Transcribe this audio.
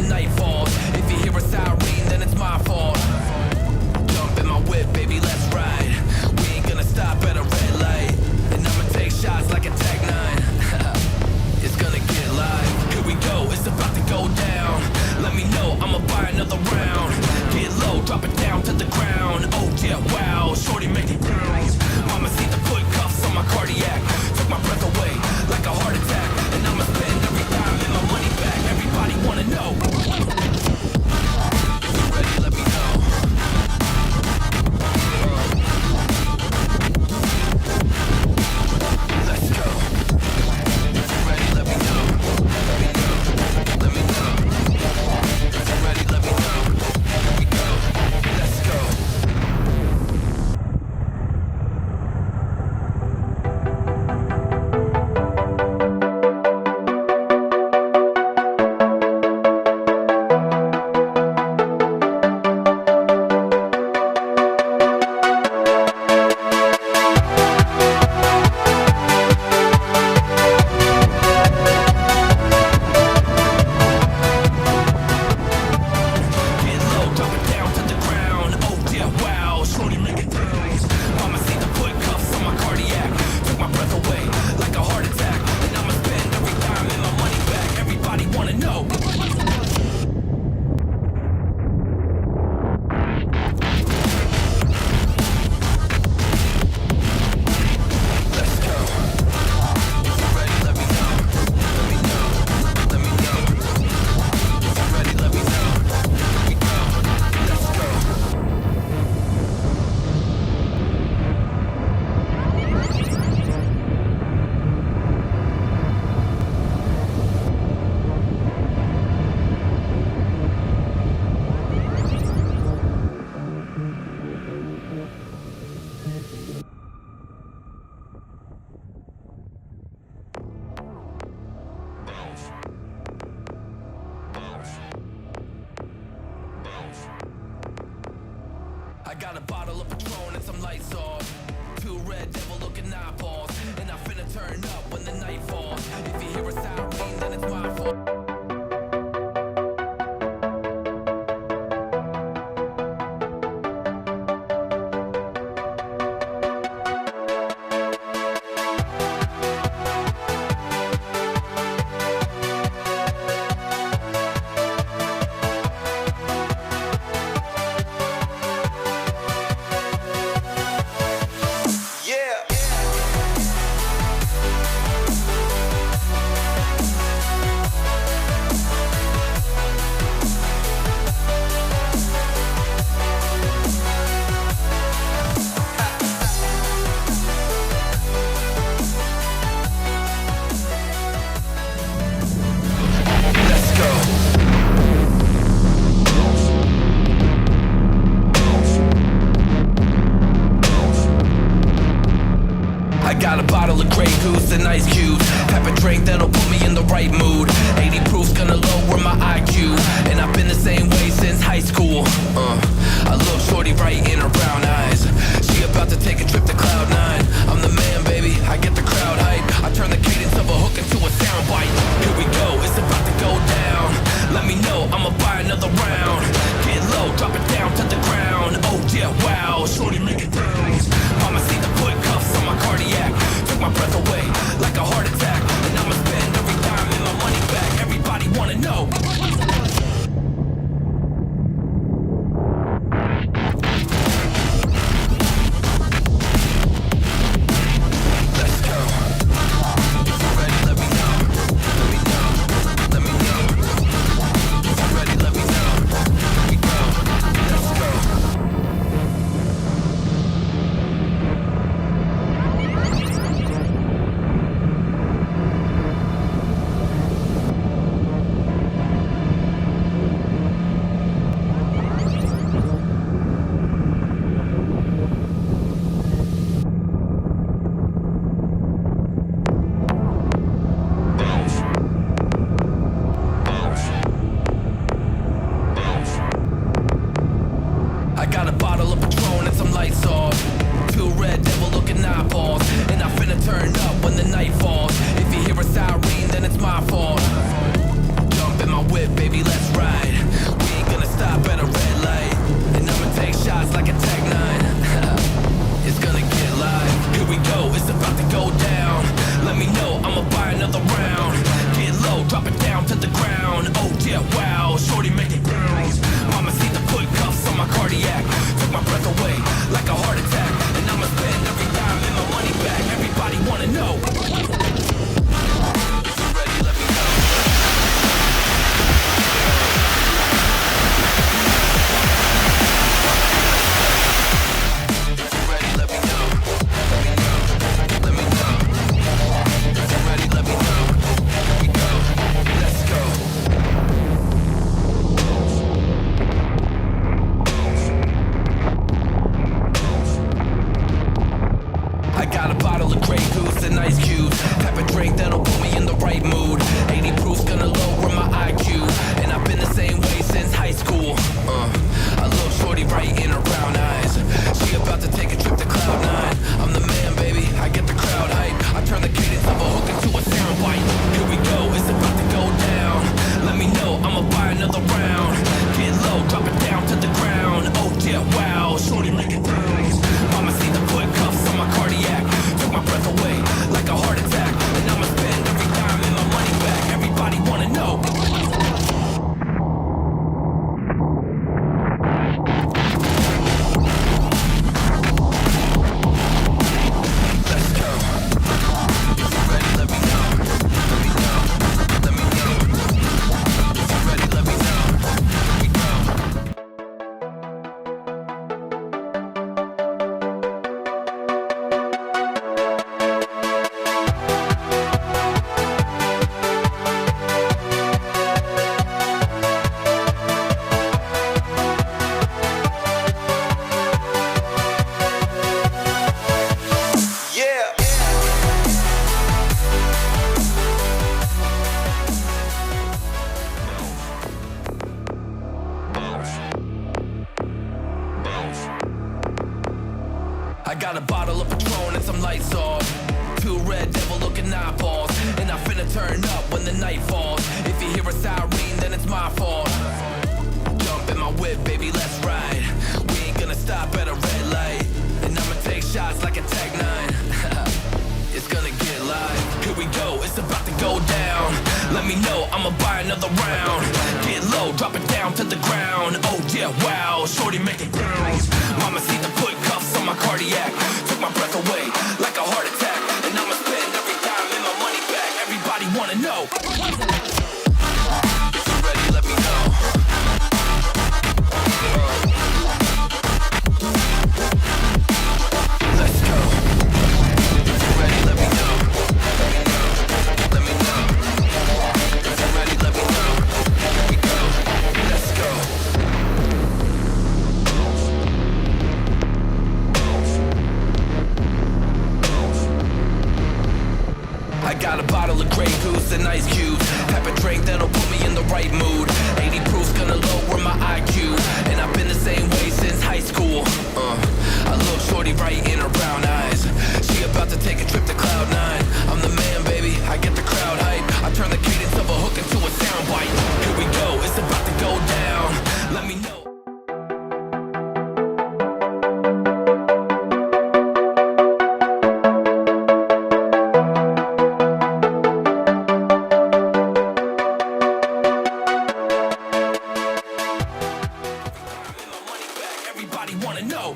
the night falls. If you hear a siren, then it's my fault. Jump in my whip, baby, let's ride. We ain't gonna stop at a red light. And I'ma take shots like a Tech 9. It's gonna get live. Here we go, it's about to go down. Let me know, I'ma buy another round. Get low, drop it down to the ground. Oh yeah, wow, shorty make it bounce. Mama see the put cuffs on my cardiac. Took my breath away like a heart attack. And I'ma spend every dime and my money back. Everybody wanna know. If you're ready, let me know. Let's go. If you're ready, let me know. Let me know. Let me know. If you're ready, let me know. Here we go. Let's go. Get low, drop it down to the ground. Oh yeah, wow, shorty make it bounce. Mama see the put cuffs on my cardiac. Took my breath away like a heart attack. And I'ma spend every dime and my money back. Everybody wanna know. Let's go. If you're ready, let me know. Let me know. Let me know. If you're ready, let me know. Here we go. Let's go. I got a bottle of Patron and some lights off. Two red devil looking eyeballs. And I finna turn up when the night falls. If you hear a siren, then it's my fault. Yeah. Let's go. I got a bottle of Grey Goose and ice cubes. Have a drink that'll put me in the right mood. 80 proof's gonna lower my IQ. And I've been the same way since high school. I look shorty right in her brown eyes. She about to take a trip to Cloud 9. I'm the man, baby, I get the crowd hype. I turn the cadence of a hook into a soundbite. Here we go, it's about to go down. Let me know, I'ma buy another round. Get low, drop it down to the ground. Oh yeah, wow, shorty make it bounce. Mama see the put cuffs on my cardiac. Took my breath away like a heart attack. And I'ma spend every dime and my money back. Everybody wanna know. Let's go. If you're ready, let me know. Let me know. Let me know. If you're ready, let me know. Here we go. Let's go. I got a bottle of Patron and some lights off. Two red devil looking eyeballs. And I finna turn up when the night falls. If you hear a siren, then it's my fault. Jump in my whip, baby, let's ride. another round. Get low, drop it down to the ground. Oh yeah, wow, shorty make it bounce. Mama see the foot cuffs on my cardiac. Took my breath away like a heart attack. And I'ma spend every dime and my money back. Everybody wanna know. I got a bottle of Patron and some lights off. Two red devil looking eyeballs. And I finna turn up when the night falls. If you hear a siren, then it's my fault. Jump in my whip, baby, let's ride. We ain't gonna stop at a red light. And I'ma take shots like a Tech 9. It's gonna get live. Here we go, it's about to go down. Let me know, I'ma buy another round. Get low, drop it down to the ground. Oh yeah, wow, shorty make it bounce. Mama see the foot cuffs on my cardiac. Took my breath away like a heart attack. And I'ma spend every dime and my money back. Everybody wanna know. If you're ready, let me know. Let's go. If you're ready, let me know. Let me know. If you're ready, let me know. Here we go. Let's go. I got a bottle of Grey Goose and ice cubes. Have a drink that'll put me in the right mood. 80 proof's gonna lower my IQ. And I've been the same way since high school. I look shorty right in her brown eyes. She about to take a trip to Cloud 9. I'm the man, baby, I get the crowd hype. I turn the cadence of a hook into a soundbite. Here we go, it's about to go down. Let me know. Everybody wanna know.